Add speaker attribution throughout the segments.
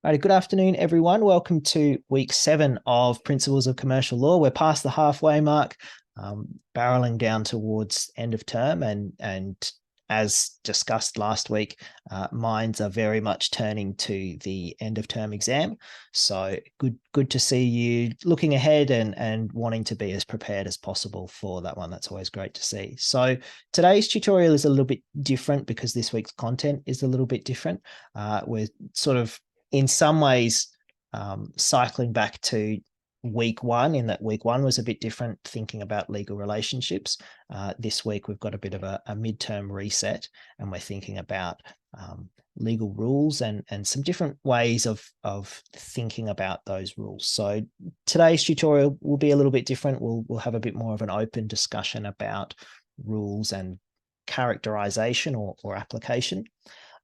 Speaker 1: All right, good afternoon, everyone. Welcome to week 7 of Principles of Commercial Law. We're past the halfway mark, barreling down towards end of term, and as discussed last week, minds are very much turning to the end of term exam. So good to see you looking ahead and wanting to be as prepared as possible for that one. That's always great to see. So today's tutorial is a little bit different because this week's content is a little bit different. We're sort of in some ways cycling back to week 1, in that week 1 was a bit different, thinking about legal relationships. This week we've got a bit of a midterm reset, and we're thinking about legal rules and some different ways of thinking about those rules. So today's tutorial will be a little bit different. We'll have a bit more of an open discussion about rules and characterization or application.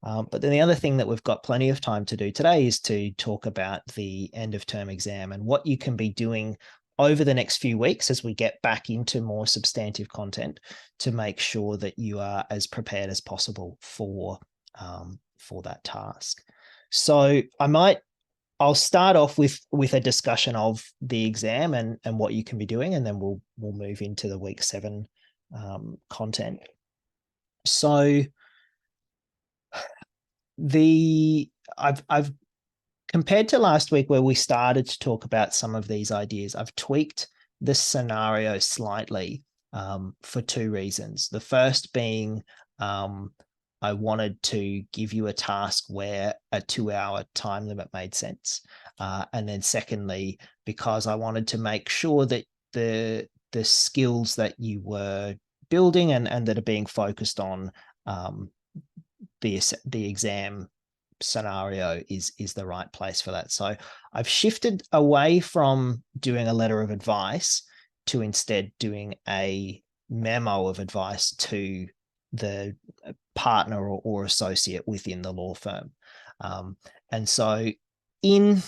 Speaker 1: But then the other thing that we've got plenty of time to do today is to talk about the end of term exam and what you can be doing over the next few weeks as we get back into more substantive content to make sure that you are as prepared as possible for that task. So I'll start off with a discussion of the exam and what you can be doing, and then we'll move into the week 7 content. So I've compared to last week where we started to talk about some of these ideas, I've tweaked the scenario slightly for 2 reasons. The first being I wanted to give you a task where a 2-hour time limit made sense. And then secondly, because I wanted to make sure that the skills that you were building and that are being focused on the exam scenario is the right place for that. So I've shifted away from doing a letter of advice to instead doing a memo of advice to the partner or associate within the law firm. And so in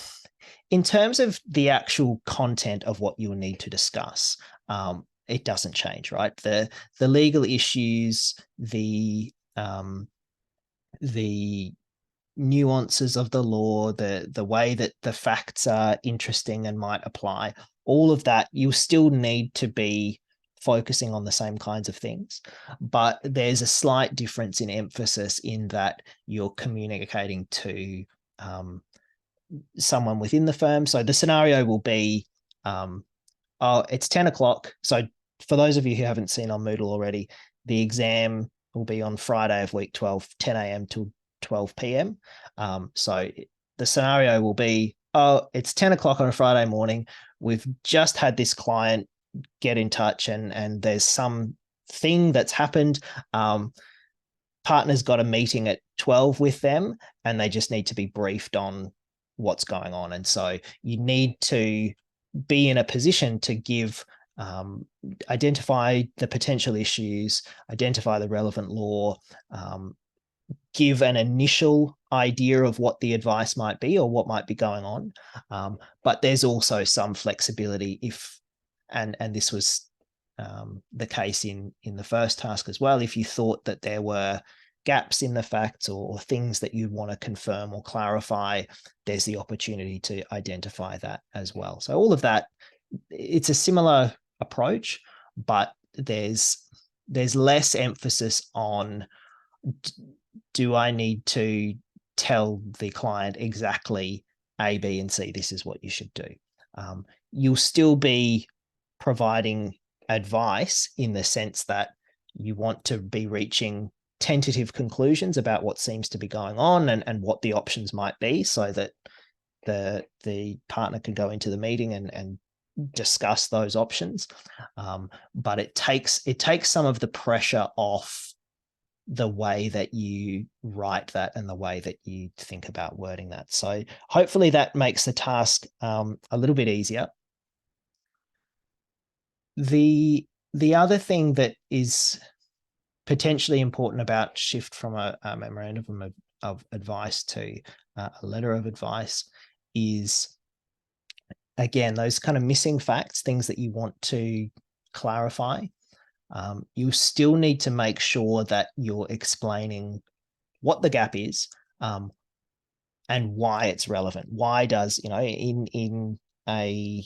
Speaker 1: terms of the actual content of what you'll need to discuss, it doesn't change, right? The legal issues, the nuances of the law, the way that the facts are interesting and might apply, all of that, you still need to be focusing on the same kinds of things. But there's a slight difference in emphasis in that you're communicating to someone within the firm. So the scenario will be, it's 10 o'clock. So for those of you who haven't seen on Moodle already, the exam will be on Friday of week 12, 10 a.m. to 12 p.m. So the scenario will be, it's 10 o'clock on a Friday morning. We've just had this client get in touch and there's some thing that's happened. Partner's got a meeting at 12 with them and they just need to be briefed on what's going on. And so you need to be in a position to give identify the potential issues, identify the relevant law, give an initial idea of what the advice might be or what might be going on. But there's also some flexibility and this was the case in the first task as well. If you thought that there were gaps in the facts or things that you'd want to confirm or clarify, there's the opportunity to identify that as well. So all of that, it's a similar approach, but there's less emphasis on do I need to tell the client exactly A, B, and C, this is what you should do. You'll still be providing advice in the sense that you want to be reaching tentative conclusions about what seems to be going on and what the options might be so that the partner can go into the meeting and discuss those options. But it takes some of the pressure off the way that you write that and the way that you think about wording that. So hopefully that makes the task a little bit easier. The other thing that is potentially important about shift from a memorandum of advice to a letter of advice is, again, those kind of missing facts, things that you want to clarify. You still need to make sure that you're explaining what the gap is and why it's relevant. Why does, in a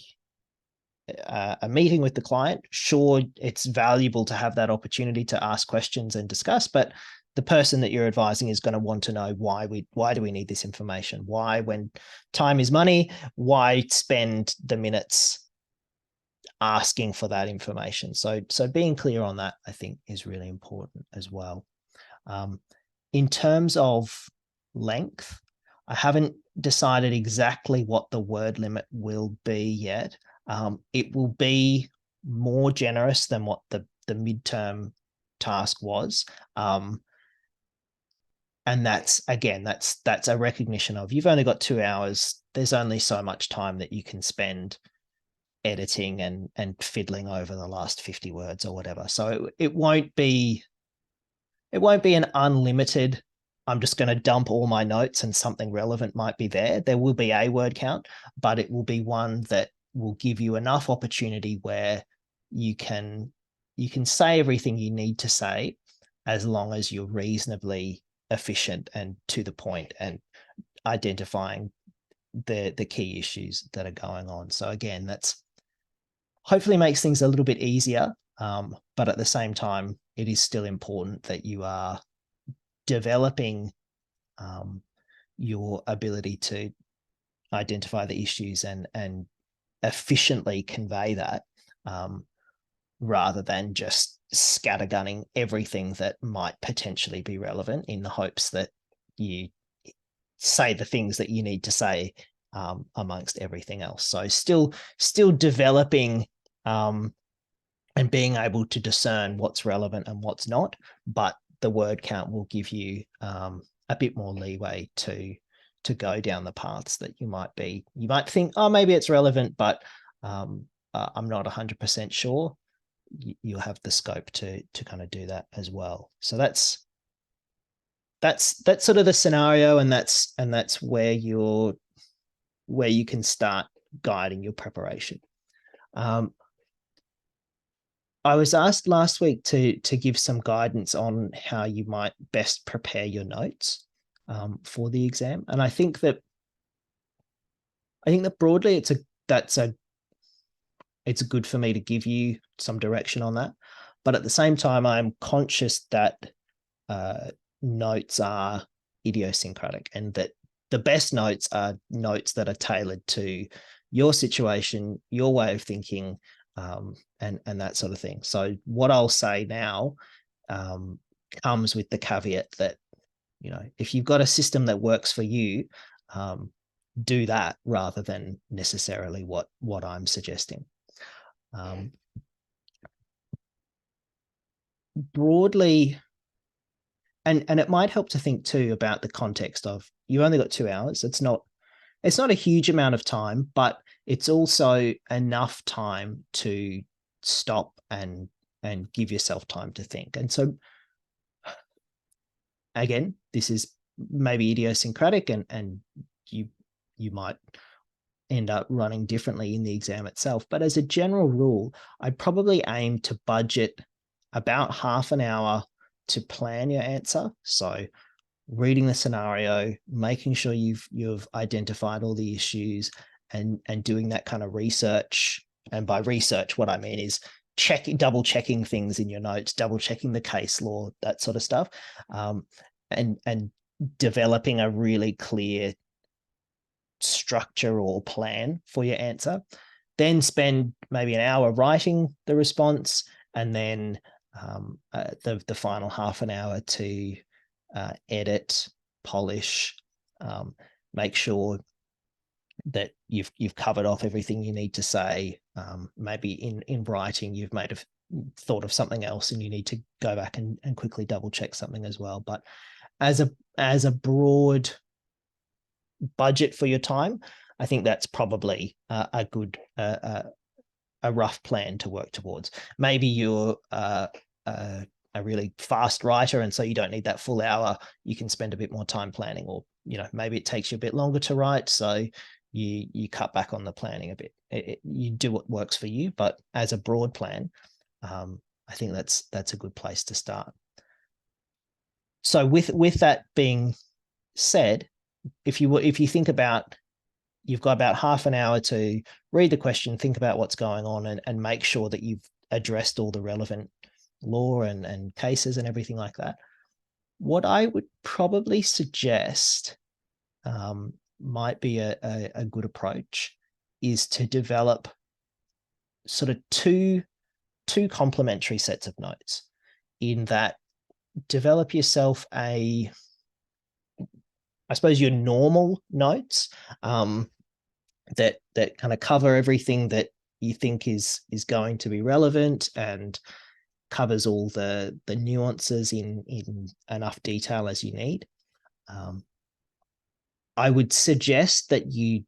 Speaker 1: meeting with the client, sure, it's valuable to have that opportunity to ask questions and discuss, but the person that you're advising is going to want to know why do we need this information? Why, when time is money, why spend the minutes asking for that information? So being clear on that, I think, is really important as well. In terms of length, I haven't decided exactly what the word limit will be yet. It will be more generous than what the midterm task was. And that's a recognition of, you've only got 2 hours. There's only so much time that you can spend editing and fiddling over the last 50 words or whatever. So it won't be an unlimited, I'm just going to dump all my notes and something relevant might be there. There will be a word count, but it will be one that will give you enough opportunity where you can say everything you need to say, as long as you're reasonably efficient and to the point and identifying the key issues that are going on. So again, that's hopefully makes things a little bit easier. But at the same time, it is still important that you are developing your ability to identify the issues and efficiently convey that, rather than just scattergunning everything that might potentially be relevant in the hopes that you say the things that you need to say amongst everything else. So still developing and being able to discern what's relevant and what's not, but the word count will give you a bit more leeway to go down the paths that you might think, oh, maybe it's relevant, but I'm not 100% sure. You'll have the scope to kind of do that as well. So that's sort of the scenario, and that's where you can start guiding your preparation. I was asked last week to give some guidance on how you might best prepare your notes for the exam, and I think that broadly it's good for me to give you some direction on that. But at the same time, I'm conscious that notes are idiosyncratic, and that the best notes are notes that are tailored to your situation, your way of thinking, and that sort of thing. So what I'll say now comes with the caveat that, if you've got a system that works for you, do that rather than necessarily what I'm suggesting. Broadly, and it might help to think too about the context of, you've only got 2 hours. It's not a huge amount of time, but it's also enough time to stop and give yourself time to think. And so again, this is maybe idiosyncratic, and you might end up running differently in the exam itself. But as a general rule, I'd probably aim to budget about half an hour to plan your answer. So reading the scenario, making sure you've identified all the issues, and doing that kind of research. And by research, what I mean is double checking things in your notes, double checking the case law, that sort of stuff, and developing a really clear structure or plan for your answer. Then spend maybe an hour writing the response, and then the final half an hour to edit, polish, make sure that you've covered off everything you need to say. Maybe in writing you've thought of something else and you need to go back and quickly double check something as well. But as a broad budget for your time, I think that's probably a good a rough plan to work towards. Maybe you're a really fast writer, and so you don't need that full hour. You can spend a bit more time planning, or maybe it takes you a bit longer to write, so you cut back on the planning a bit. You do what works for you, but as a broad plan, I think that's a good place to start. So with that being said, if you think about, you've got about half an hour to read the question, think about what's going on, and make sure that you've addressed all the relevant law and cases and everything like that. What I would probably suggest might be a good approach is to develop sort of two complementary sets of notes, in that develop yourself I suppose your normal notes that kind of cover everything that you think is going to be relevant and covers all the nuances in enough detail as you need. I would suggest that you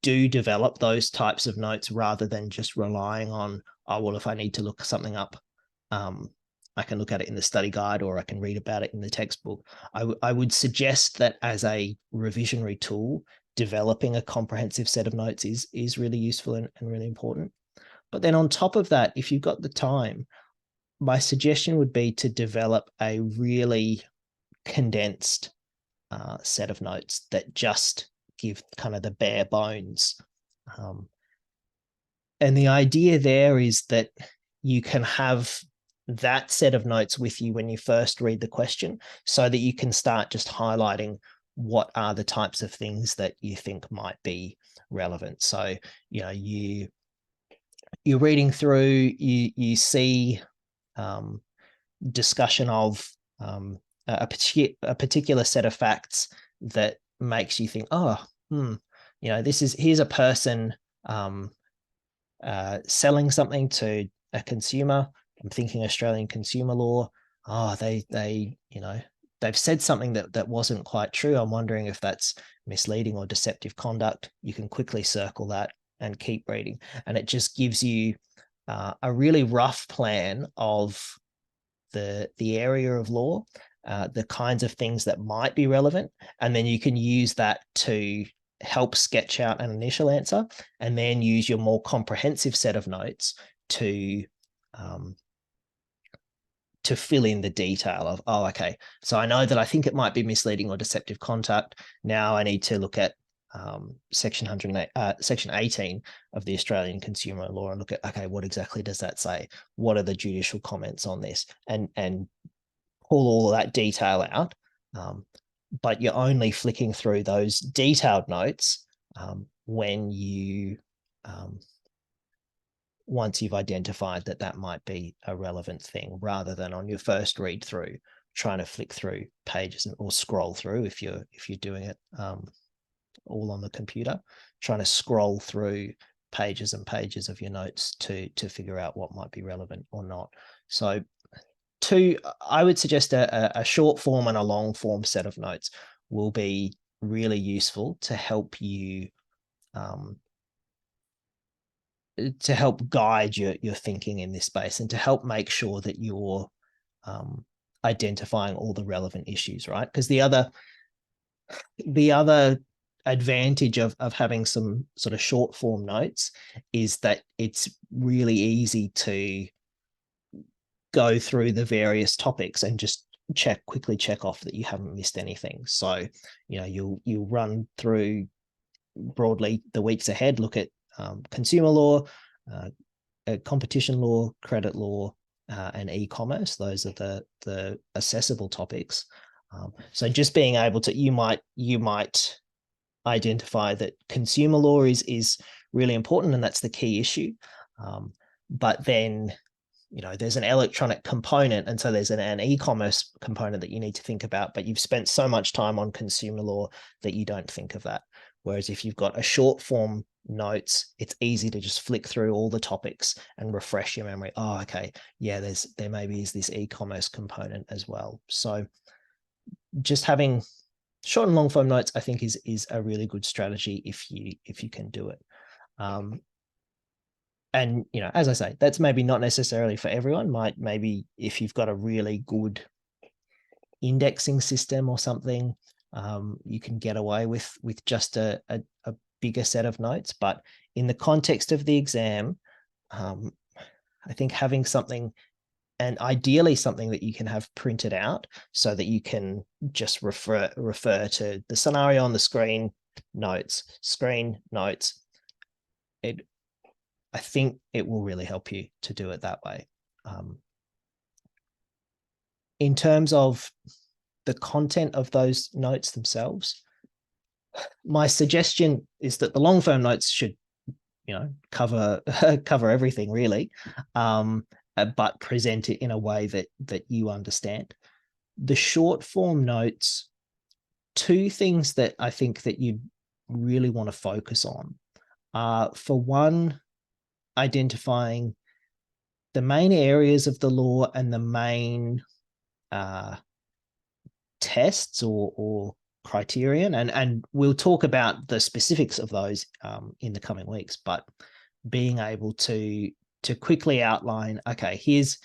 Speaker 1: do develop those types of notes rather than just relying on, oh, well, if I need to look something up, I can look at it in the study guide or I can read about it in the textbook. I would suggest that as a revisionary tool, developing a comprehensive set of notes is really useful and really important. But then on top of that, if you've got the time, my suggestion would be to develop a really condensed set of notes that just give kind of the bare bones. And the idea there is that you can have that set of notes with you when you first read the question, so that you can start just highlighting what are the types of things that you think might be relevant. So, you're reading through, you see discussion of a particular set of facts that makes you think, here's a person selling something to a consumer. I'm thinking Australian consumer law. They've said something that wasn't quite true. I'm wondering if that's misleading or deceptive conduct. You can quickly circle that and keep reading. And it just gives you a really rough plan of the area of law, the kinds of things that might be relevant. And then you can use that to help sketch out an initial answer, and then use your more comprehensive set of notes to fill in the detail of, okay, so I know that I think it might be misleading or deceptive conduct. Now I need to look at section 18 of the Australian consumer law and look at, okay, what exactly does that say? What are the judicial comments on this? And pull all of that detail out. But you're only flicking through those detailed notes when you once you've identified that might be a relevant thing, rather than on your first read through trying to flick through pages or scroll through if you're doing it all on the computer, trying to scroll through pages and pages of your notes to figure out what might be relevant or not. So I would suggest a short form and a long form set of notes will be really useful to help you to help guide your thinking in this space, and to help make sure that you're identifying all the relevant issues, right? Because the other advantage of having some sort of short form notes is that it's really easy to go through the various topics and just quickly check off that you haven't missed anything. So, you'll run through broadly the weeks ahead, look at consumer law, competition law, credit law, and e-commerce. Those are the accessible topics. So just being able to, you might identify that consumer law is really important, and that's the key issue. But then, there's an electronic component, and so there's an e-commerce component that you need to think about, but you've spent so much time on consumer law that you don't think of that. Whereas if you've got a short form notes, it's easy to just flick through all the topics and refresh your memory. Oh, okay, yeah, there maybe is this e-commerce component as well. So just having short and long form notes, I think, is a really good strategy if you can do it. And as I say, that's maybe not necessarily for everyone. Maybe if you've got a really good indexing system or something, you can get away with just a bigger set of notes. But in the context of the exam, I think having something and ideally something that you can have printed out so that you can just refer to the scenario on the screen, notes. I think it will really help you to do it that way. In terms of the content of those notes themselves, my suggestion is that the long form notes should, cover everything really, but present it in a way that you understand. The short form notes, two things that I think that you really want to focus on are, for one, identifying the main areas of the law and the main tests or criterion, and we'll talk about the specifics of those in the coming weeks, but being able to quickly outline, okay, here's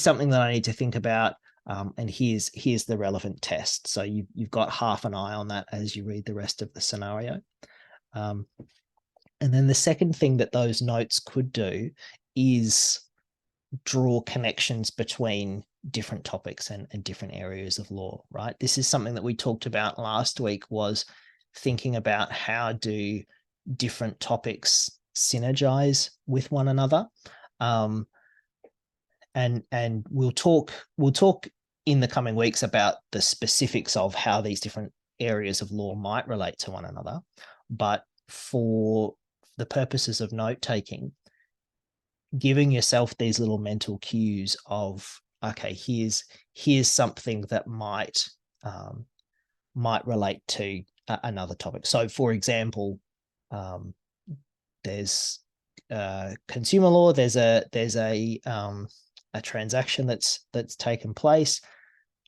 Speaker 1: something that I need to think about, and here's the relevant test. So you've got half an eye on that as you read the rest of the scenario. And then the second thing that those notes could do is draw connections between different topics and different areas of law, right? This is something that we talked about last week, was thinking about how do different topics synergize with one another. And we'll talk in the coming weeks about the specifics of how these different areas of law might relate to one another. But for the purposes of note taking, giving yourself these little mental cues of, okay, here's something that might relate to another topic. So, for example, there's consumer law. There's a transaction that's taken place.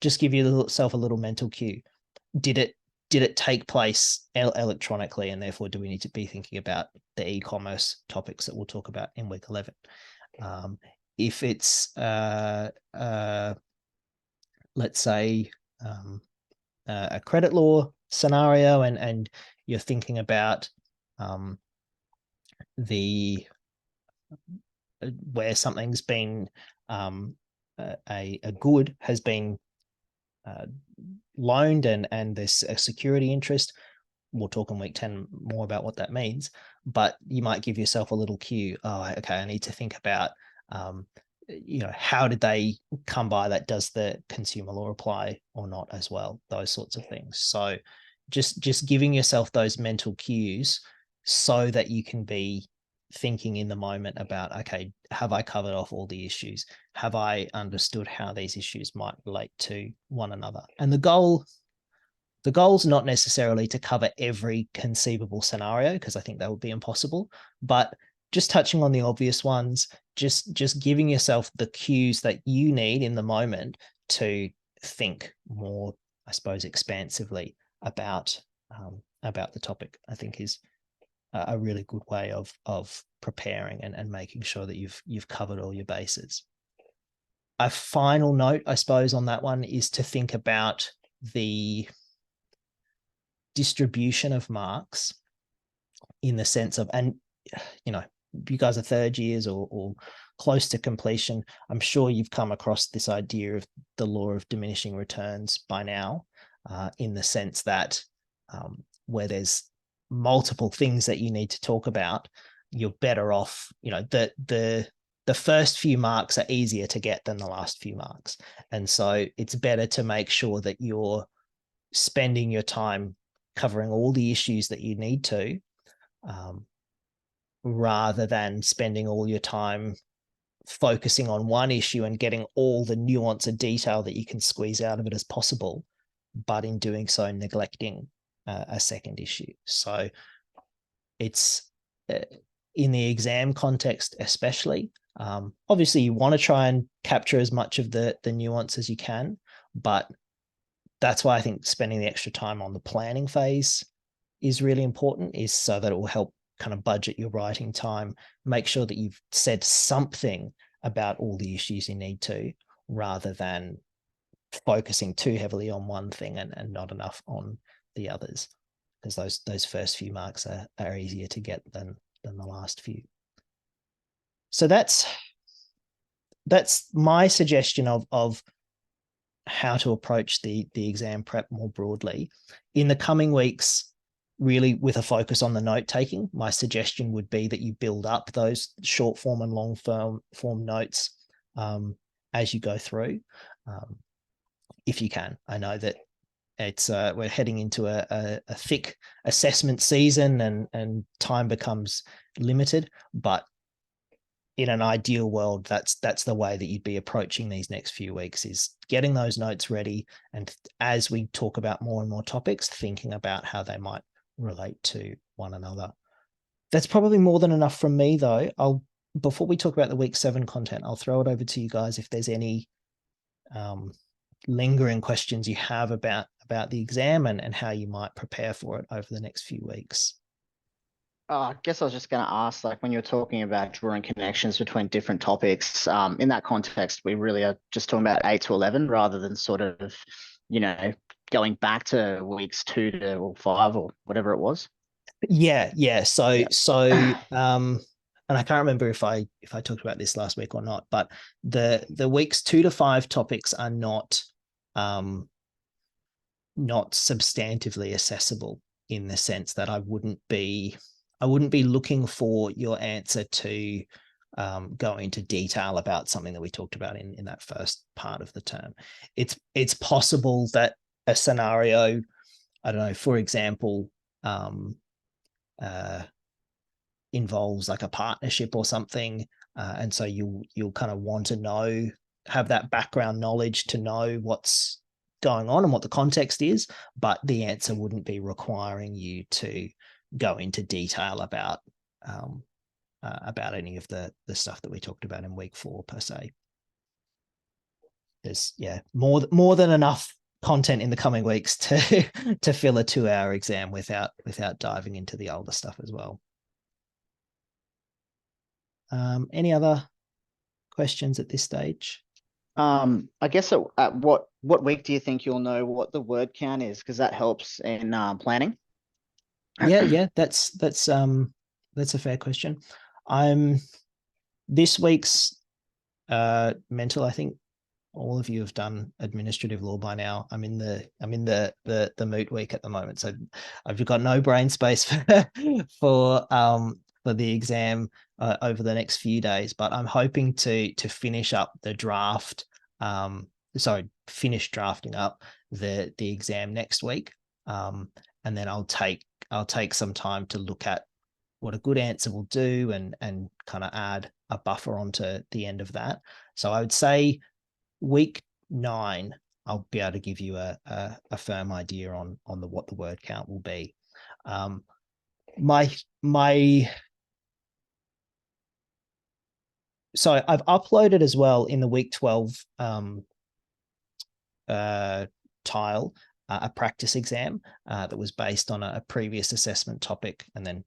Speaker 1: Just give yourself a little mental cue. Did it take place electronically, and therefore do we need to be thinking about the e-commerce topics that we'll talk about in week 11? If it's let's say a credit law scenario, and you're thinking about where something's been a good has been loaned and there's a security interest. We'll talk in week 10 more about what that means, but you might give yourself a little cue. Oh, okay, I need to think about, how did they come by that? Does the consumer law apply or not as well? Those sorts of things. So just giving yourself those mental cues so that you can be thinking in the moment about, okay, have I covered off all the issues? Have I understood how these issues might relate to one another? And the goal's not necessarily to cover every conceivable scenario, because I think that would be impossible, but just touching on the obvious ones, just giving yourself the cues that you need in the moment to think more, I suppose, expansively about the topic, I think is a really good way of preparing and making sure that you've covered all your bases. A final note, I suppose, on that one is to think about the distribution of marks, in the sense of, and you guys are third years or close to completion. I'm sure you've come across this idea of the law of diminishing returns by now, in the sense that where there's multiple things that you need to talk about, you're better off, the first few marks are easier to get than the last few marks. And so it's better to make sure that you're spending your time covering all the issues that you need to, rather than spending all your time focusing on one issue and getting all the nuance and detail that you can squeeze out of it as possible, but in doing so neglecting a second issue. So it's in the exam context especially, obviously you want to try and capture as much of the nuance as you can, but that's why I think spending the extra time on the planning phase is really important, is so that it will help kind of budget your writing time, make sure that you've said something about all the issues you need to, rather than focusing too heavily on one thing and not enough on the others, because those first few marks are easier to get than the last few. So that's that's my suggestion of how to approach the exam prep more broadly. In the coming weeks, really with a focus on the note taking, my suggestion would be that you build up those short form and long form notes as you go through, if you can. I know that it's we're heading into a thick assessment season, and time becomes limited, but in an ideal world, that's the way that you'd be approaching these next few weeks, is getting those notes ready, and as we talk about more and more topics, thinking about how they might relate to one another. That's probably more than enough from me, though. Before we talk about the week 7 content, I'll throw it over to you guys if there's any lingering questions you have about the exam and how you might prepare for it over the next few weeks.
Speaker 2: I guess I was just going to ask, like, when you're talking about drawing connections between different topics, in that context, we really are just talking about 8 to 11 rather than sort of, going back to weeks 2 to or 5 or whatever it was.
Speaker 1: Yeah. So and I can't remember if I talked about this last week or not, but the weeks 2 to 5 topics are not substantively accessible, in the sense that I wouldn't be looking for your answer to go into detail about something that we talked about in that first part of the term. It's possible that a scenario, I don't know, for example, involves like a partnership or something, and so you'll kind of want to have that background knowledge to know what's going on and what the context is, but the answer wouldn't be requiring you to go into detail about any of the stuff that we talked about in week 4 per se. There's more than enough content in the coming weeks to fill a 2-hour exam without diving into the older stuff as well. Any other questions at this stage?
Speaker 2: I guess at what week do you think you'll know what the word count is? Because that helps in planning.
Speaker 1: Yeah, that's a fair question. I'm this week's mental. I think all of you have done administrative law by now. I'm in the moot week at the moment, so I've got no brain space for the exam over the next few days. But I'm hoping to finish up the draft. Finish drafting up the exam next week, and then I'll take some time to look at what a good answer will do, and kind of add a buffer onto the end of that. So I would say week 9, I'll be able to give you a firm idea on what the word count will be. So I've uploaded as well in the week 12 tile a practice exam that was based on a previous assessment topic, and then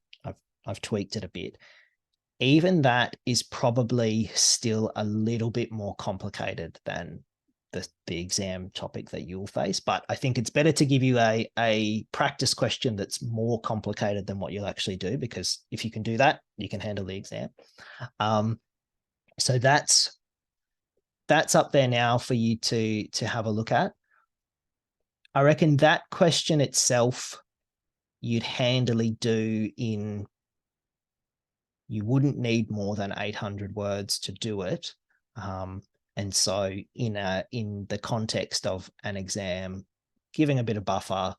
Speaker 1: I've tweaked it a bit. Even that is probably still a little bit more complicated than the exam topic that you'll face, but I think it's better to give you a practice question that's more complicated than what you'll actually do, because if you can do that, you can handle the exam. So that's up there now for you to have a look at. I reckon that question itself you'd handily do in, you wouldn't need more than 800 words to do it. And so in the context of an exam, giving a bit of buffer,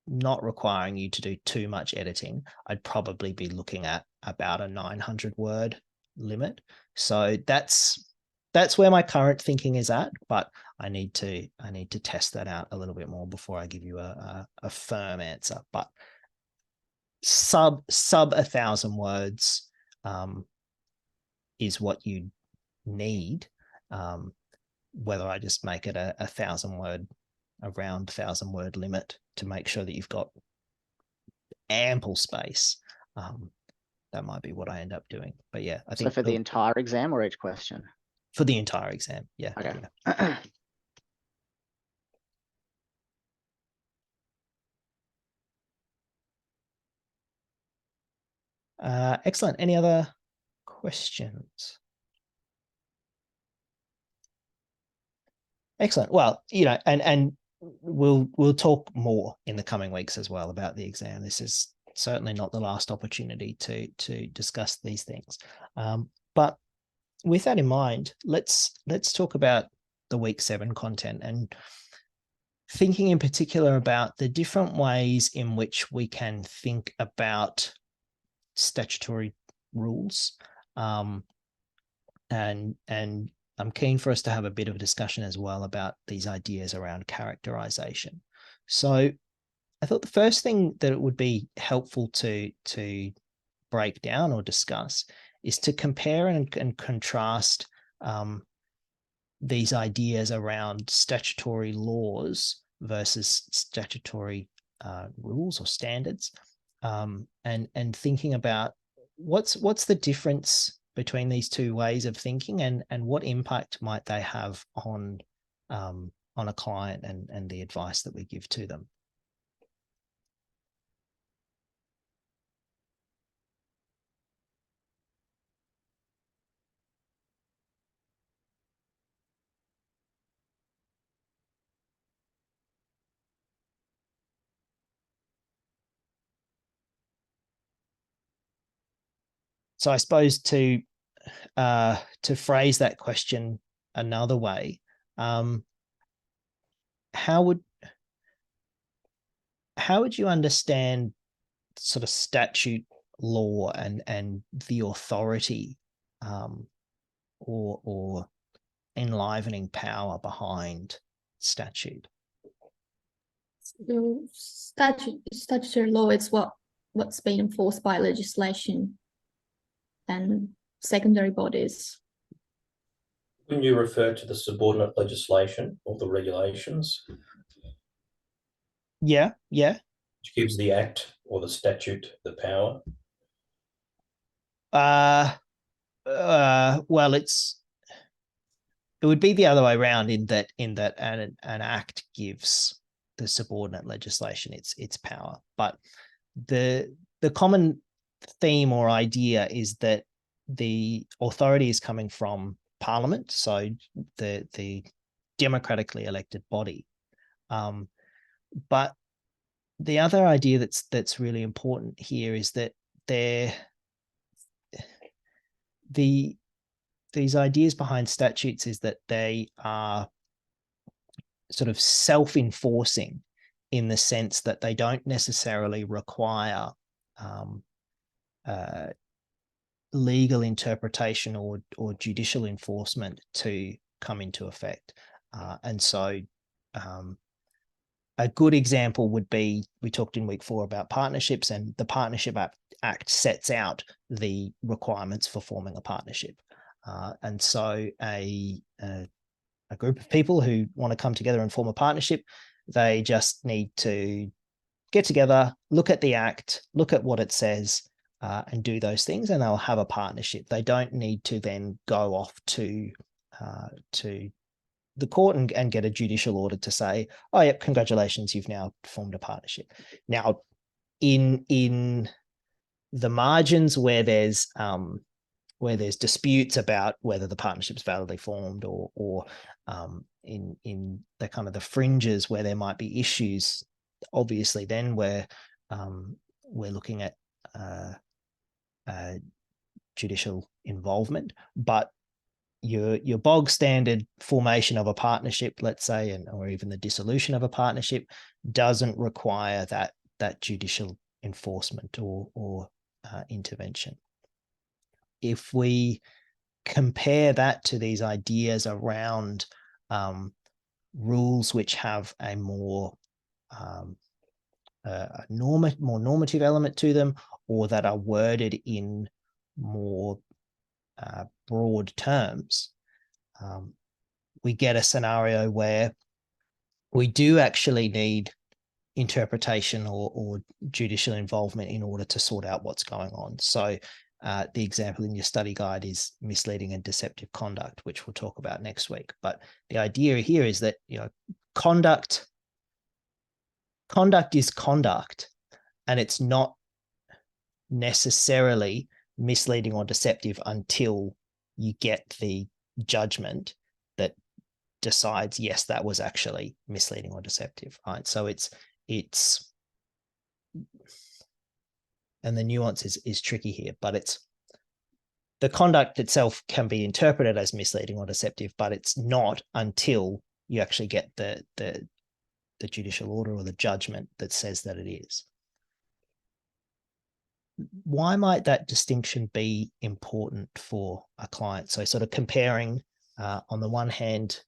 Speaker 1: not requiring you to do too much editing, I'd probably be looking at about a 900 word limit. So that's where my current thinking is at, but I need to test that out a little bit more before I give you a firm answer. But sub 1,000 words is what you need. Whether I just make it a 1,000 word, around 1,000 word limit to make sure that you've got ample space. That might be what I end up doing. But yeah, I think
Speaker 2: so for the entire exam or each question?
Speaker 1: For the entire exam, yeah.
Speaker 2: Okay.
Speaker 1: Yeah. Excellent. Any other questions? Excellent. Well, and we'll talk more in the coming weeks as well about the exam. This is certainly not the last opportunity to discuss these things. But with that in mind, let's talk about the week 7 content, and thinking in particular about the different ways in which we can think about statutory rules. And I'm keen for us to have a bit of a discussion as well about these ideas around characterization. So I thought the first thing that it would be helpful to break down or discuss is to compare and contrast these ideas around statutory laws versus statutory rules or standards, and thinking about what's the difference between these two ways of thinking, and what impact might they have on a client and the advice that we give to them. So I suppose to phrase that question another way, how would you understand sort of statute law and the authority, or enlivening power behind statute?
Speaker 3: The statutory law is what's been enforced by legislation and secondary bodies.
Speaker 4: When you refer to the subordinate legislation or the regulations,
Speaker 1: Yeah.
Speaker 4: which gives the act or the statute the power?
Speaker 1: Well, it would be the other way around in that an act gives the subordinate legislation its power, but the common theme or idea is that the authority is coming from Parliament, so the democratically elected body. But the other idea that's really important here is that these ideas behind statutes is that they are sort of self-enforcing, in the sense that they don't necessarily require legal interpretation or judicial enforcement to come into effect. And so a good example would be, we talked in week 4 about partnerships, and the Partnership Act sets out the requirements for forming a partnership. And so a group of people who want to come together and form a partnership, they just need to get together, look at the act, look at what it says, and do those things, and they'll have a partnership. They don't need to then go off to the court and get a judicial order to say, oh, yep, congratulations, you've now formed a partnership. Now, in the margins where there's disputes about whether the partnership's validly formed, or in the kind of the fringes where there might be issues, obviously then we're looking at judicial involvement. But your bog standard formation of a partnership, let's say, or even the dissolution of a partnership, doesn't require that judicial enforcement or intervention. If we compare that to these ideas around rules which have a more normative element to them, or that are worded in more broad terms, we get a scenario where we do actually need interpretation or judicial involvement in order to sort out what's going on. So the example in your study guide is misleading and deceptive conduct, which we'll talk about next week. But the idea here is that, conduct is conduct, and it's not necessarily misleading or deceptive until you get the judgment that decides, yes, that was actually misleading or deceptive, right? So it's and the nuance is tricky here, but it's the conduct itself can be interpreted as misleading or deceptive, but it's not until you actually get the judicial order or the judgment that says that it is. Why might that distinction be important for a client? So sort of comparing, on the one hand,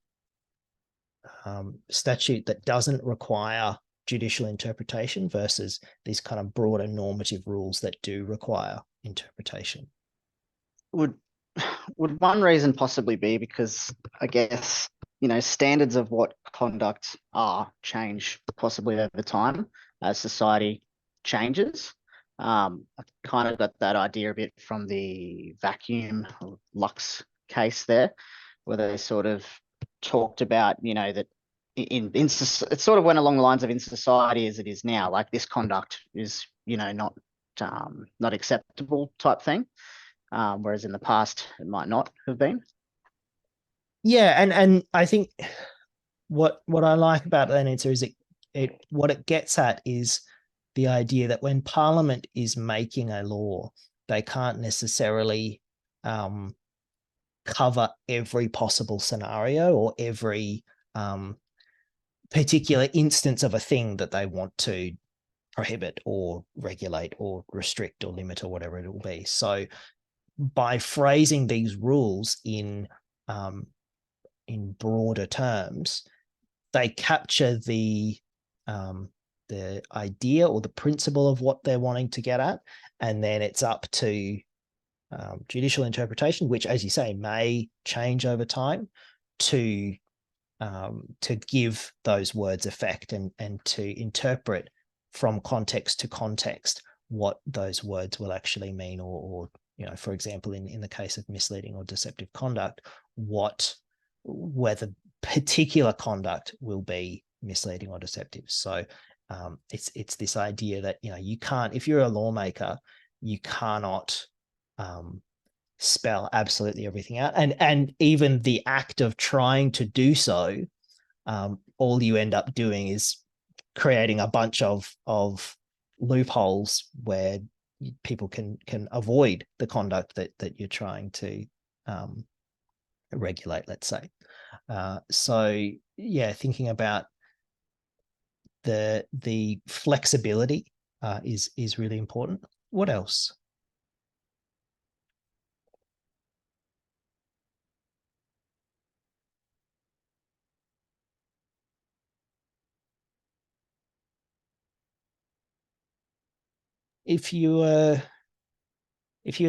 Speaker 1: statute that doesn't require judicial interpretation versus these kind of broader normative rules that do require interpretation.
Speaker 2: Would one reason possibly be because I guess, standards of what conduct are change possibly over time as society changes. I kind of got that idea a bit from the vacuum Lux case there, where they sort of talked about, that it sort of went along the lines of in society as it is now, like this conduct is, not acceptable type thing. Whereas in the past it might not have been.
Speaker 1: Yeah, and I think what I like about that answer is what it gets at is the idea that when Parliament is making a law, they can't necessarily cover every possible scenario or every particular instance of a thing that they want to prohibit or regulate or restrict or limit or whatever it will be. So by phrasing these rules in broader terms, they capture the idea or the principle of what they're wanting to get at, and then it's up to judicial interpretation, which, as you say, may change over time, to give those words effect and to interpret from context to context what those words will actually mean, or for example, in the case of misleading or deceptive conduct, whether particular conduct will be misleading or deceptive. So it's this idea that you can't, if you're a lawmaker, you cannot spell absolutely everything out, and even the act of trying to do so, all you end up doing is creating a bunch of loopholes where people can avoid the conduct that you're trying to regulate, let's say. So yeah, thinking about the flexibility is really important. What else? If you were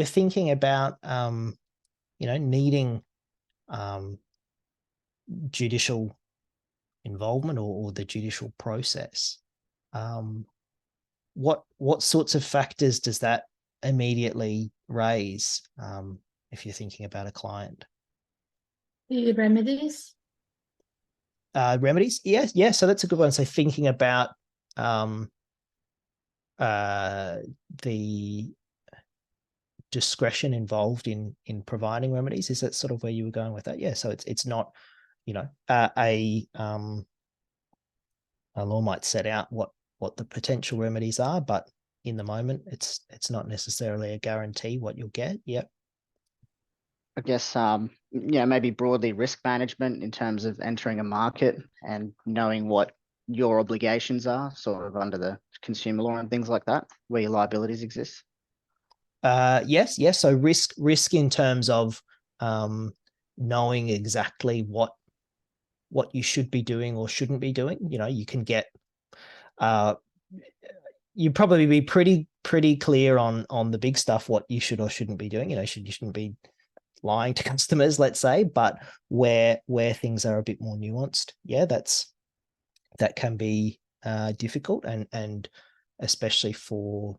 Speaker 1: thinking about needing judicial involvement or the judicial process, what sorts of factors does that immediately raise, if you're thinking about a client?
Speaker 3: The remedies.
Speaker 1: Remedies, yeah. So that's a good one. So thinking about the discretion involved in providing remedies, is that sort of where you were going with that? Yeah. So it's not, a law might set out what the potential remedies are, but in the moment, it's not necessarily a guarantee what you'll get. Yep.
Speaker 2: I guess, maybe broadly risk management in terms of entering a market and knowing what your obligations are, sort of under the consumer law and things like that, where your liabilities exist.
Speaker 1: Yes. So risk in terms of knowing exactly what you should be doing or shouldn't be doing. You can get you'd probably be pretty clear on the big stuff, what you should or shouldn't be doing. You shouldn't be lying to customers, let's say, but where things are a bit more nuanced, yeah, that can be difficult, and especially for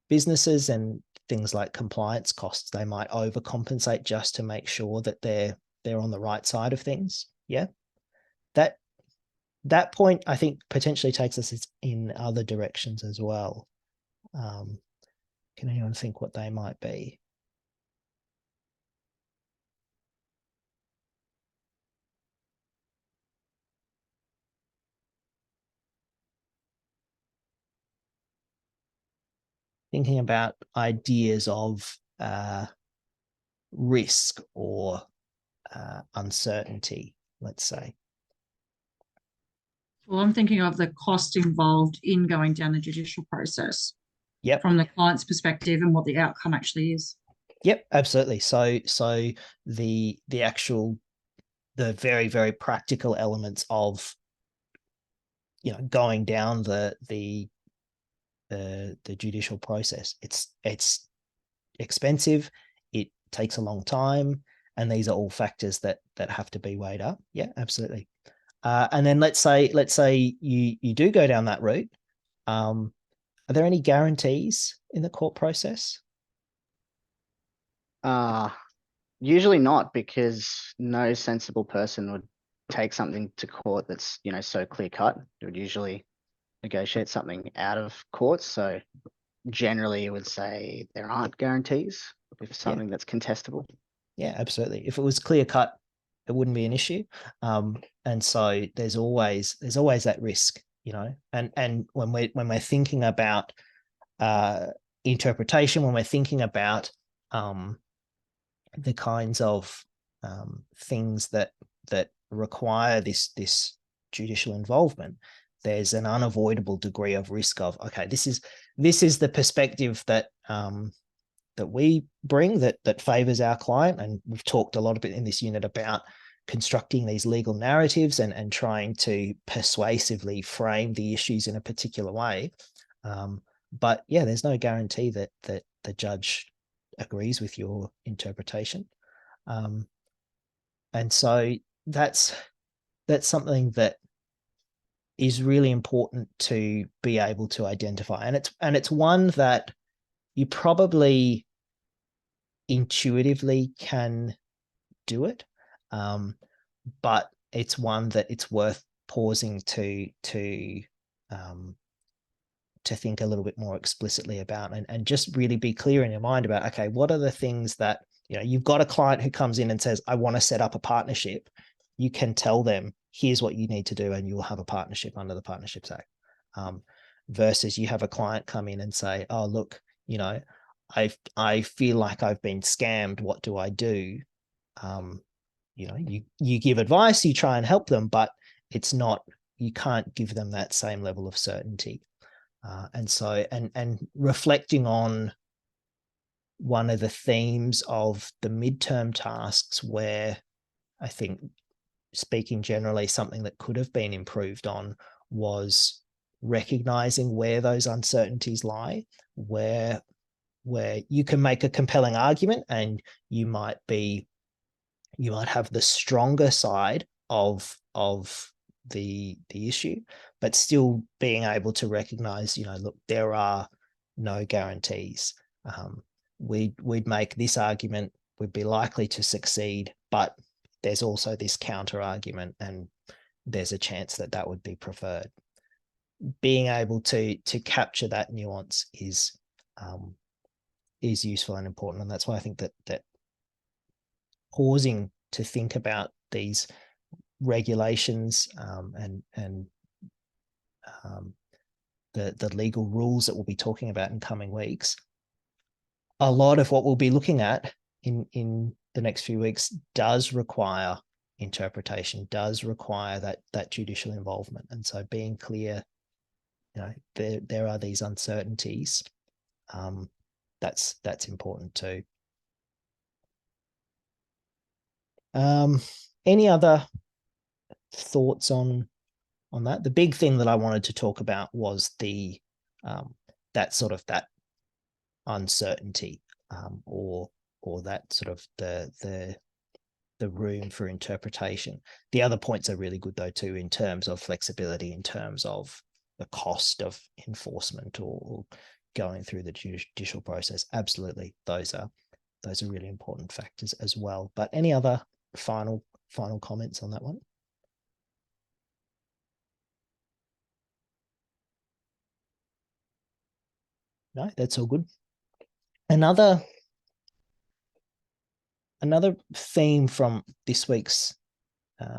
Speaker 1: businesses and things like compliance costs, they might overcompensate just to make sure that they're on the right side of things. Yeah, that point, I think, potentially takes us in other directions as well. Can anyone think what they might be? thinking about ideas of risk or uncertainty, let's say.
Speaker 5: Well, I'm thinking of the cost involved in going down the judicial process.
Speaker 1: Yep.
Speaker 5: From the client's perspective and what the outcome actually is.
Speaker 1: Yep, absolutely. So the very, very practical elements of, you know, going down the judicial process. It's expensive, it takes a long time, and these are all factors that have to be weighed up. Yeah, absolutely. And then let's say you do go down that route. Are there any guarantees in the court process?
Speaker 2: Usually not, because no sensible person would take something to court that's, you know, so clear cut. It would usually negotiate something out of court. So generally it would say there aren't guarantees if something that's contestable.
Speaker 1: Yeah, absolutely. If it was clear cut, it wouldn't be an issue. And so there's always that risk, you know. And when we're thinking about interpretation, when we're thinking about the kinds of things that require this judicial involvement, there's an unavoidable degree of risk of, okay, this is the perspective that that we bring that favors our client. And we've talked a lot of it in this unit about constructing these legal narratives and trying to persuasively frame the issues in a particular way. But yeah, there's no guarantee that the judge agrees with your interpretation. And so that's something that is really important to be able to identify. And it's one that you probably intuitively can do it. But it's one that it's worth pausing to think a little bit more explicitly about, and just really be clear in your mind about, okay, what are the things that, you know, you've got a client who comes in and says, I want to set up a partnership. You can tell them, here's what you need to do, and you'll have a partnership under the Partnerships Act. Versus you have a client come in and say, oh, look, you know, I feel like I've been scammed. What do I do? You know, you give advice, you try and help them, but it's not, you can't give them that same level of certainty. And so, and reflecting on one of the themes of the midterm tasks, where I think, speaking generally, something that could have been improved on was recognizing where those uncertainties lie, where you can make a compelling argument and you might have the stronger side of the issue, but still being able to recognize, you know, look, there are no guarantees. We'd make this argument, we'd be likely to succeed, but there's also this counter argument, and there's a chance that would be preferred. Being able to capture that nuance is useful and important, and that's why I think that pausing to think about these regulations and the legal rules that we'll be talking about in coming weeks, a lot of what we'll be looking at in the next few weeks does require interpretation, does require that judicial involvement. And so being clear, you know, there are these uncertainties, that's important too. Any other thoughts on that? The big thing that I wanted to talk about was the that sort of that uncertainty, or that sort of the room for interpretation. The other points are really good though too, in terms of flexibility, in terms of the cost of enforcement or going through the judicial process. Absolutely, those are really important factors as well. But any other final comments on that one? No, that's all good. Another theme from this week's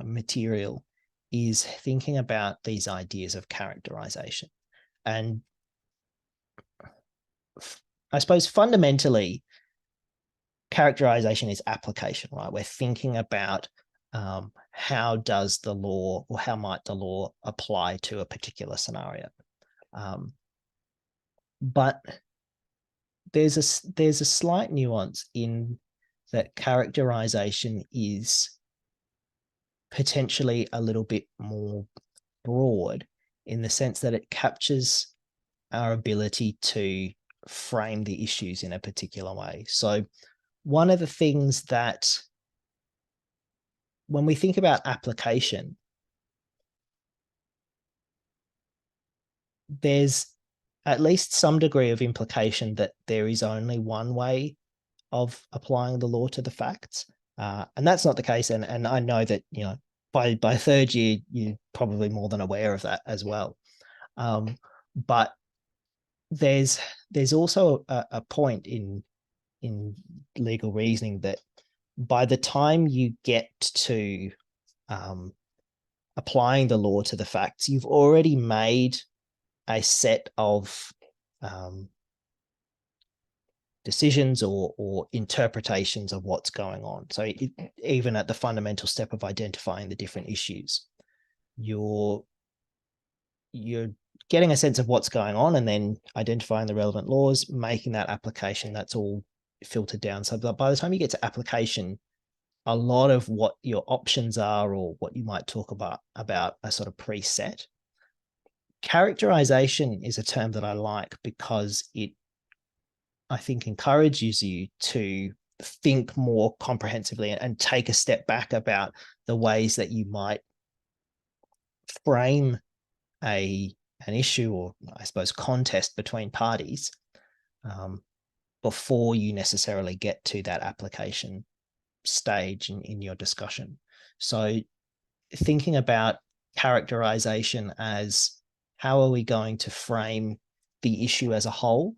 Speaker 1: material is thinking about these ideas of characterization. And I suppose fundamentally, characterization is application, right? We're thinking about how does the law, or how might the law apply to a particular scenario. But there's a slight nuance in that characterization is potentially a little bit more broad, in the sense that it captures our ability to frame the issues in a particular way. So one of the things that, when we think about application, there's at least some degree of implication that there is only one way of applying the law to the facts. And that's not the case. And I know that, by third year, you're probably more than aware of that as well. But there's also a point in legal reasoning that by the time you get to applying the law to the facts, you've already made a set of decisions or interpretations of what's going on. So even at the fundamental step of identifying the different issues, you're getting a sense of what's going on, and then identifying the relevant laws, making that application. That's all filtered down. So by the time you get to application, a lot of what your options are, or what you might talk about are sort of preset. Characterization is a term that I like because it, I think, encourages you to think more comprehensively and take a step back about the ways that you might frame an issue, or I suppose contest between parties, before you necessarily get to that application stage in your discussion. So thinking about characterization as, how are we going to frame the issue as a whole?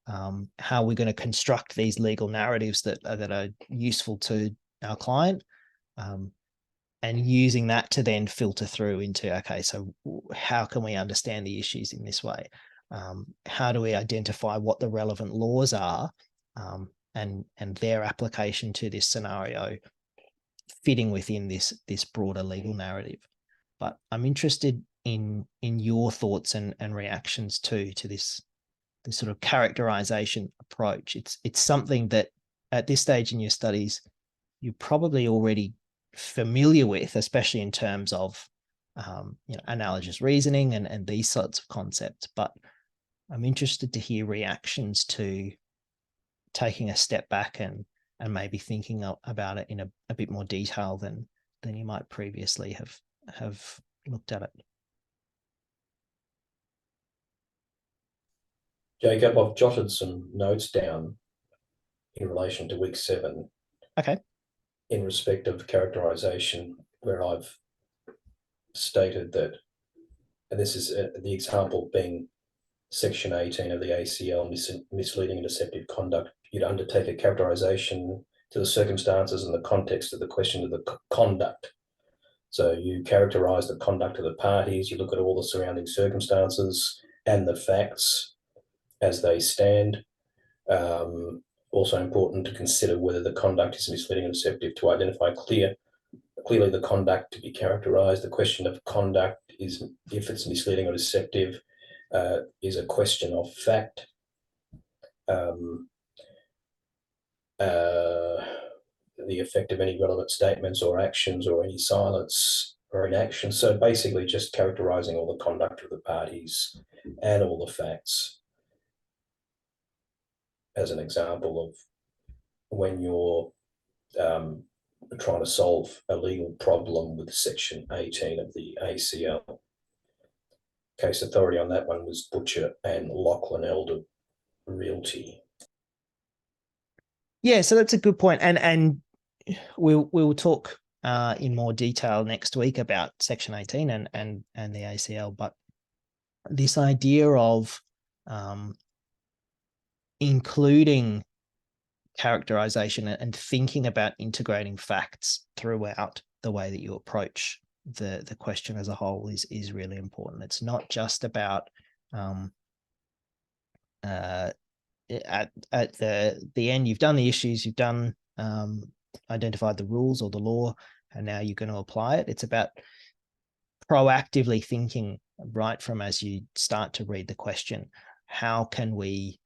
Speaker 1: How are we going to construct these legal narratives that are useful to our client? And using that to then filter through into, okay, so how can we understand the issues in this way? How do we identify what the relevant laws are, and their application to this scenario, fitting within this broader legal narrative? But I'm interested in your thoughts and reactions to this sort of characterization approach. It's something that at this stage in your studies, you're probably already familiar with, especially in terms of analogous reasoning and these sorts of concepts. But I'm interested to hear reactions to taking a step back and maybe thinking about it in a bit more detail than you might previously have looked at it.
Speaker 4: Jacob, I've jotted some notes down in relation to week 7.
Speaker 1: Okay.
Speaker 4: In respect of characterization, where I've stated that, and this is the example being section 18 of the ACL, misleading and deceptive conduct. You'd undertake a characterization to the circumstances and the context of the question of the conduct. So you characterize the conduct of the parties, you look at all the surrounding circumstances and the facts as they stand. Also important to consider whether the conduct is misleading and deceptive, to identify clearly the conduct to be characterized. The question of conduct is, if it's misleading or deceptive, is a question of fact. The effect of any relevant statements or actions, or any silence or inaction. So basically just characterizing all the conduct of the parties and all the facts, as an example of when you're trying to solve a legal problem with section 18 of the ACL. Case authority on that one was Butcher and Lachlan Elder Realty.
Speaker 1: Yeah, so that's a good point. And we'll talk in more detail next week about section 18 and the ACL. But this idea of including characterization and thinking about integrating facts throughout the way that you approach the question as a whole is really important. It's not just about at the end, you've done the issues, you've done identified the rules or the law, and now you're going to apply it. It's about proactively thinking right from as you start to read the question, how can we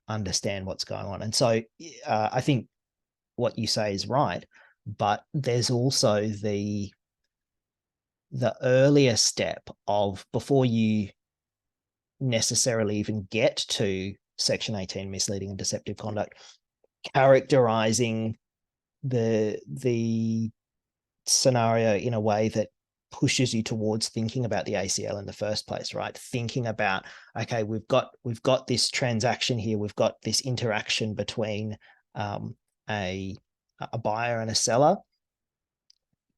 Speaker 1: understand what's going on? And so I think what you say is right, but there's also the earlier step of, before you necessarily even get to Section 18, misleading and deceptive conduct, characterizing the scenario in a way that pushes you towards thinking about the ACL in the first place, right? Thinking about, okay, we've got this transaction here, we've got this interaction between a buyer and a seller.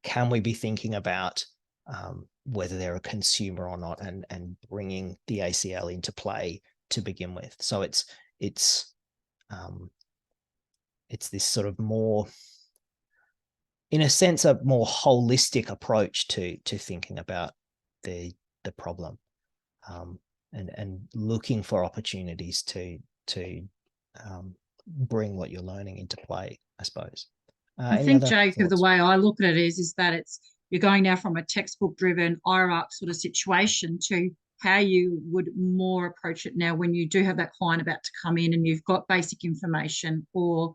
Speaker 1: Can we be thinking about whether they're a consumer or not, and bringing the ACL into play to begin with? So it's this sort of more, in a sense, a more holistic approach to thinking about the problem, and looking for opportunities to bring what you're learning into play, I suppose.
Speaker 5: I think, Jacob, the way I look at it is that you're going now from a textbook-driven IRAC sort of situation to how you would more approach it now when you do have that client about to come in and you've got basic information, or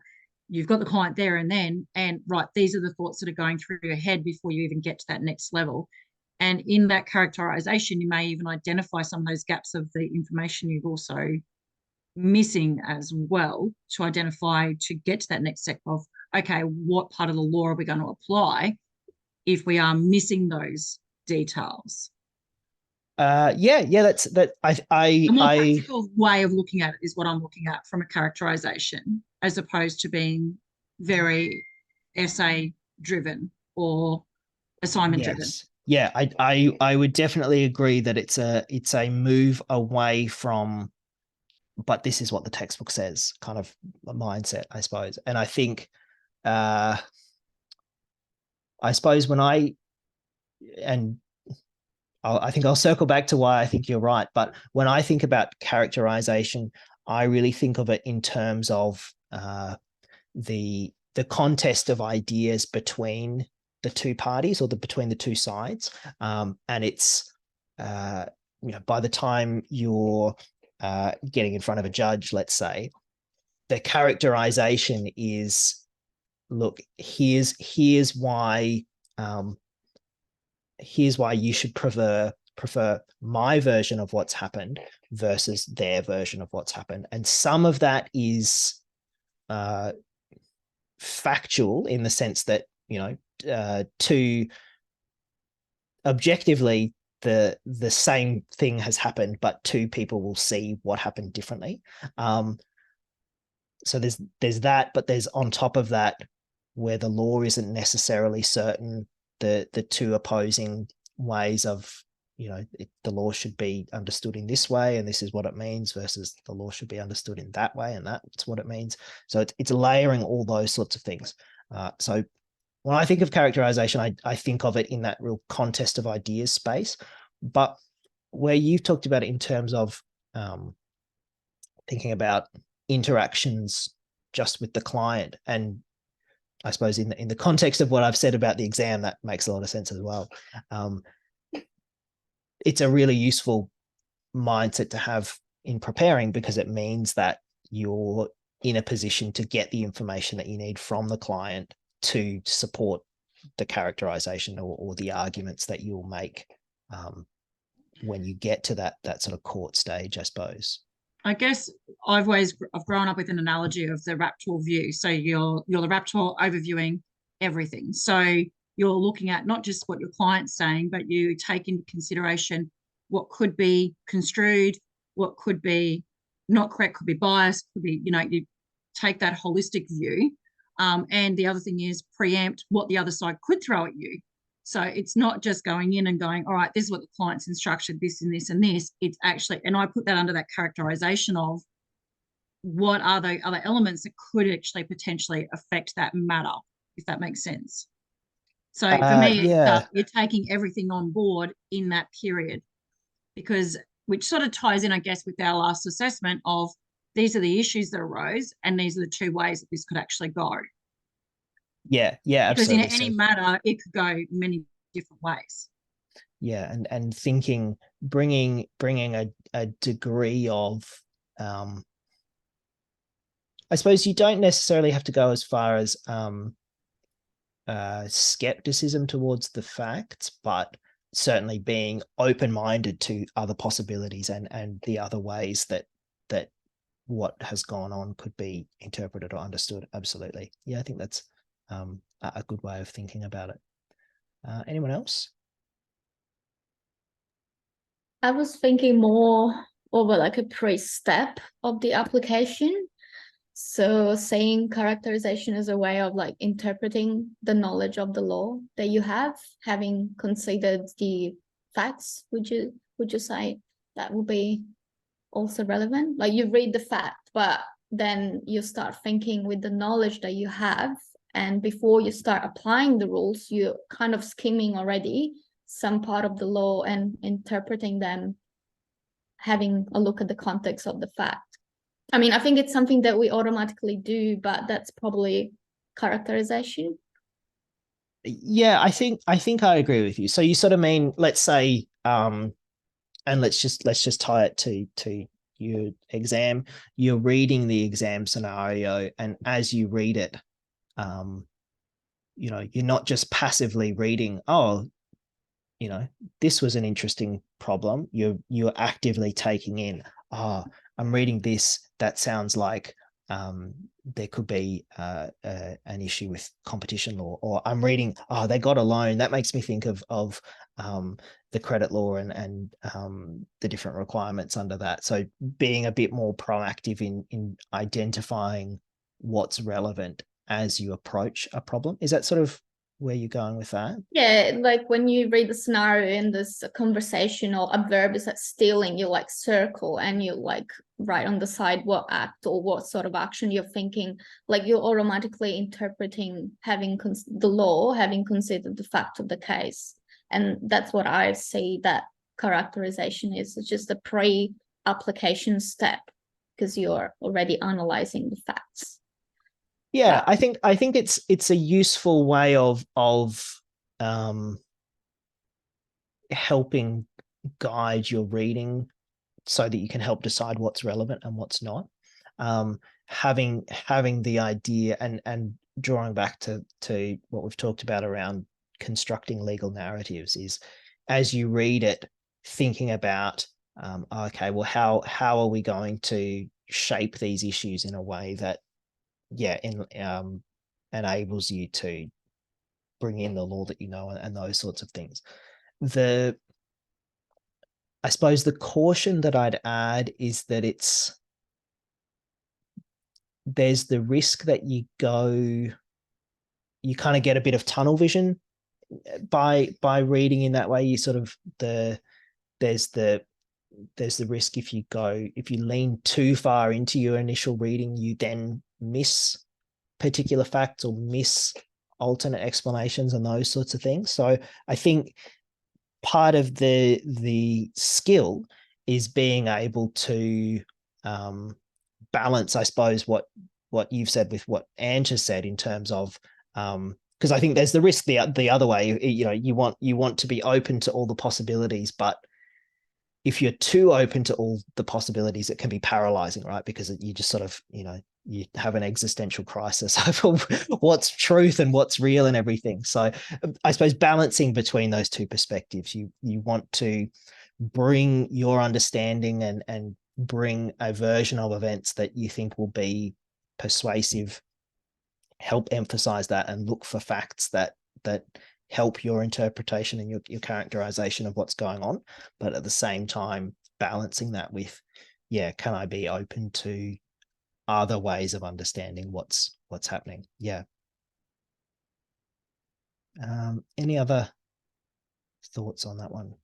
Speaker 5: you've got the client there and then, and right, these are the thoughts that are going through your head before you even get to that next level. And in that characterization, you may even identify some of those gaps of the information you've also missing as well, to identify, to get to that next step of, okay, what part of the law are we going to apply if we are missing those details?
Speaker 1: That's that.
Speaker 5: A more practical way of looking at it is what I'm looking at from a characterization, as opposed to being very essay driven or assignment driven.
Speaker 1: Yeah, I would definitely agree that it's a move away from, but this is what the textbook says, kind of a mindset, I suppose. And I think, I suppose I think I'll circle back to why I think you're right. But when I think about characterization, I really think of it in terms of the contest of ideas between the two parties, or between the two sides. And it's, by the time you're getting in front of a judge, let's say, the characterization is, look, here's why you should prefer my version of what's happened versus their version of what's happened. And some of that is factual, in the sense that, to objectively, the same thing has happened, but two people will see what happened differently. So there's that, but there's, on top of that, where the law isn't necessarily certain, the two opposing ways of, the law should be understood in this way and this is what it means, versus the law should be understood in that way and that's what it means. So it's layering all those sorts of things. So when I think of characterization, I think of it in that real contest of ideas space. But where you've talked about it in terms of thinking about interactions just with the client, and I suppose in the context of what I've said about the exam, that makes a lot of sense as well. It's a really useful mindset to have in preparing, because it means that you're in a position to get the information that you need from the client to support the characterization or the arguments that you'll make when you get to that sort of court stage, I suppose.
Speaker 5: I guess I've grown up with an analogy of the raptor view. So you're the raptor overviewing everything. So you're looking at not just what your client's saying, but you take into consideration what could be construed, what could be not correct, could be biased, could be, you take that holistic view. And the other thing is preempt what the other side could throw at you. So it's not just going in and going, all right, this is what the client's instructed, this and this and this. It's actually, and I put that under that characterization of what are the other elements that could actually potentially affect that matter, if that makes sense. So for me, you're taking everything on board in that period, because which sort of ties in, I guess, with our last assessment of these are the issues that arose, and these are the two ways that this could actually go.
Speaker 1: Yeah,
Speaker 5: Because in
Speaker 1: absolutely.
Speaker 5: any matter, it could go many different ways.
Speaker 1: Yeah, and thinking, bringing a degree of, I suppose you don't necessarily have to go as far as skepticism towards the facts, but certainly being open-minded to other possibilities and the other ways that what has gone on could be interpreted or understood. Absolutely. Yeah, I think that's a good way of thinking about it. Anyone else?
Speaker 3: I was thinking more over like a pre-step of the application. So saying characterization is a way of like interpreting the knowledge of the law that you have, having considered the facts. Would you say that would be also relevant? Like you read the fact, but then you start thinking with the knowledge that you have, and before you start applying the rules, you're kind of skimming already some part of the law and interpreting them, having a look at the context of the fact. I mean, I think it's something that we automatically do, but that's probably characterization.
Speaker 1: Yeah, I think I agree with you. So you sort of mean, let's say, and let's just tie it to your exam. You're reading the exam scenario, and as you read it, you're not just passively reading, oh, this was an interesting problem. You're actively taking in, I'm reading this, that sounds like there could be an issue with competition law, or I'm reading, they got a loan, that makes me think of the credit law and the different requirements under that. So being a bit more proactive in identifying what's relevant as you approach a problem. Is that sort of where you're going with that?
Speaker 3: Yeah, like when you read the scenario in this conversation, or a verb is like stealing, you like circle and you like write on the side what act or what sort of action you're thinking. Like you're automatically interpreting, having the law, having considered the fact of the case. And that's what I see that characterization is. It's just a pre-application step because you're already analyzing the facts.
Speaker 1: Yeah, I think it's a useful way of um, helping guide your reading so that you can help decide what's relevant and what's not. Having the idea and drawing back to what we've talked about around constructing legal narratives is, as you read it, thinking about, okay, well, how are we going to shape these issues in a way that enables you to bring in the law that you know and those sorts of things. I suppose the caution that I'd add is that there's the risk that you kind of get a bit of tunnel vision by reading in that way. You sort of there's the risk if you lean too far into your initial reading, you then miss particular facts or miss alternate explanations and those sorts of things. So I think part of the skill is being able to balance, I suppose, what you've said with what Ange has said in terms of, because I think there's the risk the other way. You want to be open to all the possibilities, but if you're too open to all the possibilities, it can be paralyzing, right? Because you just sort of, you have an existential crisis over what's truth and what's real and everything. So I suppose balancing between those two perspectives, you want to bring your understanding and bring a version of events that you think will be persuasive, help emphasize that, and look for facts that help your interpretation and your characterization of what's going on, but at the same time balancing that with, can I be open to other ways of understanding what's happening? Any other thoughts on that one?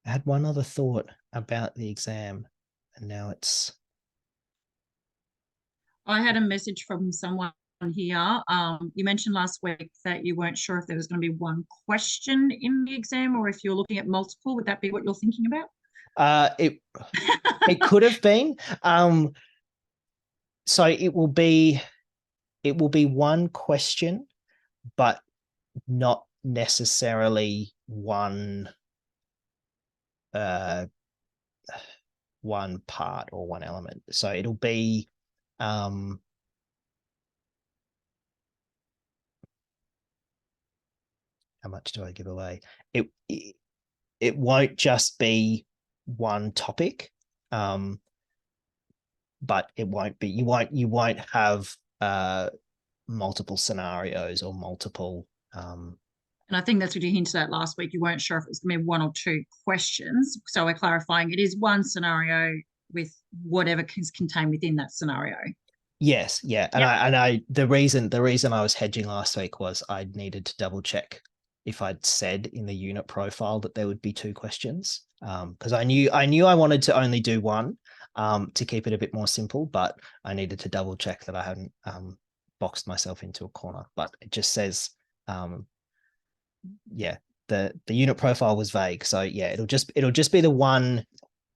Speaker 1: I had one other thought about the exam, and now
Speaker 5: I had a message from someone here. You mentioned last week that you weren't sure if there was going to be one question in the exam or if you're looking at multiple. Would that be what you're thinking about?
Speaker 1: It could have been. So it will be one question, but not necessarily one part or one element. So it'll be how much do I give away? It won't just be one topic, but it won't be, you won't have multiple scenarios or multiple
Speaker 5: and I think that's what you hinted at last week. You weren't sure if it was going to be one or two questions. So we're clarifying it is one scenario with whatever is contained within that scenario.
Speaker 1: Yes, yeah. And yep. The reason I was hedging last week was I needed to double check if I'd said in the unit profile that there would be two questions. Because I knew I wanted to only do one to keep it a bit more simple, but I needed to double check that I hadn't boxed myself into a corner. But it just says the unit profile was vague. So yeah, it'll just be the one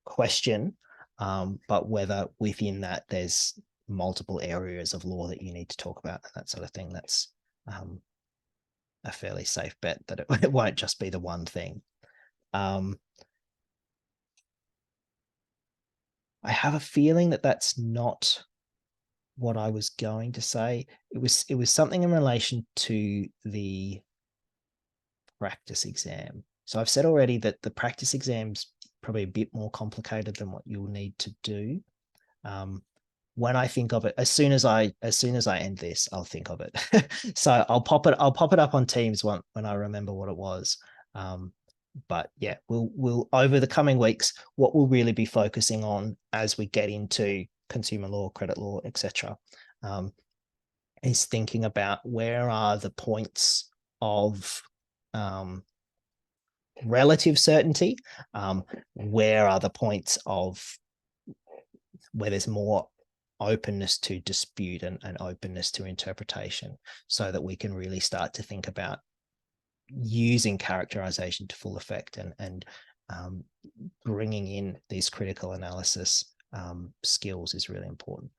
Speaker 1: question, but whether within that there's multiple areas of law that you need to talk about and that sort of thing, that's a fairly safe bet that it won't just be the one thing. I have a feeling that that's not what I was going to say. It was something in relation to the practice exam. So I've said already that the practice exam's probably a bit more complicated than what you'll need to do. When I think of it, as soon as I end this, I'll think of it. So I'll pop it up on Teams when I remember what it was. But yeah, we'll over the coming weeks, what we'll really be focusing on as we get into consumer law, credit law, etc., is thinking about where are the points of relative certainty, where are the points of where there's more openness to dispute and openness to interpretation, so that we can really start to think about using characterization to full effect and bringing in these critical analysis skills is really important.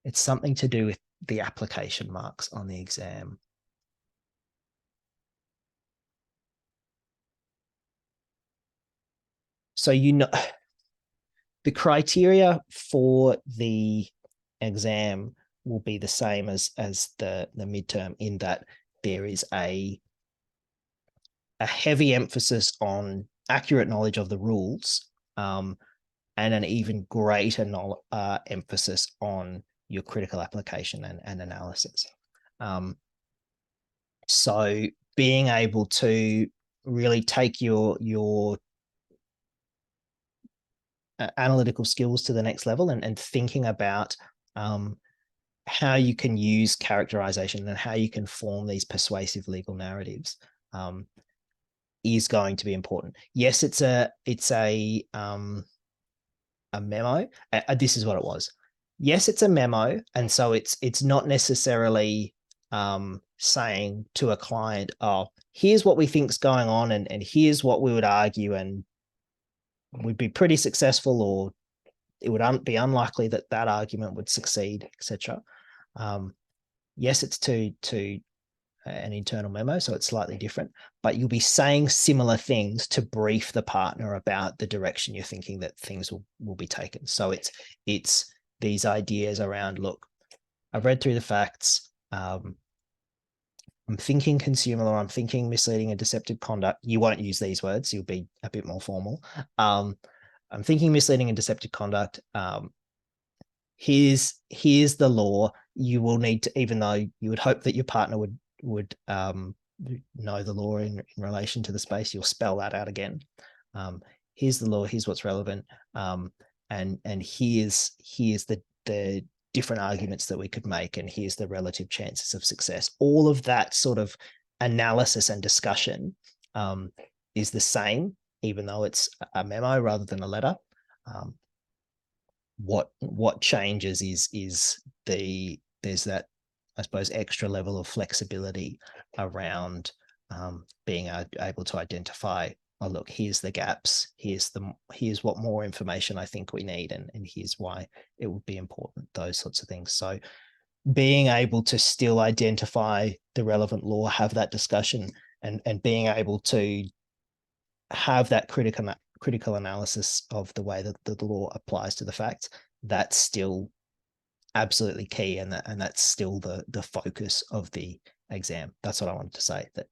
Speaker 1: It's something to do with the application marks on the exam. So the criteria for the exam will be the same as the midterm, in that there is a heavy emphasis on accurate knowledge of the rules, and an even greater emphasis on your critical application and analysis. So being able to really take your analytical skills to the next level and thinking about how you can use characterization and how you can form these persuasive legal narratives is going to be important. Yes, it's a memo. This is what it was. Yes, it's a memo, and so it's not necessarily saying to a client, "Oh, here's what we think's going on, and here's what we would argue, and we'd be pretty successful, or it would be unlikely that that argument would succeed," etc. Yes, it's to an internal memo, so it's slightly different, but you'll be saying similar things to brief the partner about the direction you're thinking that things will be taken. So it's these ideas around, look, I've read through the facts. I'm thinking consumer law, I'm thinking misleading and deceptive conduct. You won't use these words, you'll be a bit more formal. I'm thinking misleading and deceptive conduct. Here's the law. You will need to, even though you would hope that your partner would know the law in relation to the space, you'll spell that out again. Here's the law, here's what's relevant, and here's the different arguments that we could make, and here's the relative chances of success. All of that sort of analysis and discussion is the same, even though it's a memo rather than a letter. what changes is there's that, I suppose, extra level of flexibility around being able to identify, oh, look, here's the gaps, here's what more information I think we need, and here's why it would be important, those sorts of things. So being able to still identify the relevant law, have that discussion, and being able to have that critical analysis of the way that the law applies to the facts, that's still absolutely key, and that's still the focus of the exam. That's what I wanted to say, that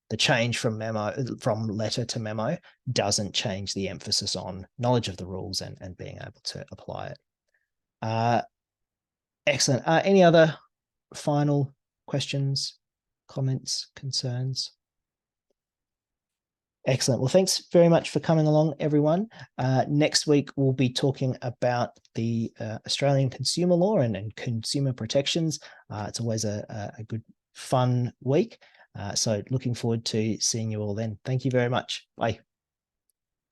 Speaker 1: the change from letter to memo doesn't change the emphasis on knowledge of the rules and being able to apply it. Excellent. Any other final questions, comments, concerns? Excellent. Well, thanks very much for coming along, everyone. Next week, we'll be talking about the Australian consumer law and consumer protections. It's always a good, fun week. So looking forward to seeing you all then. Thank you very much. Bye.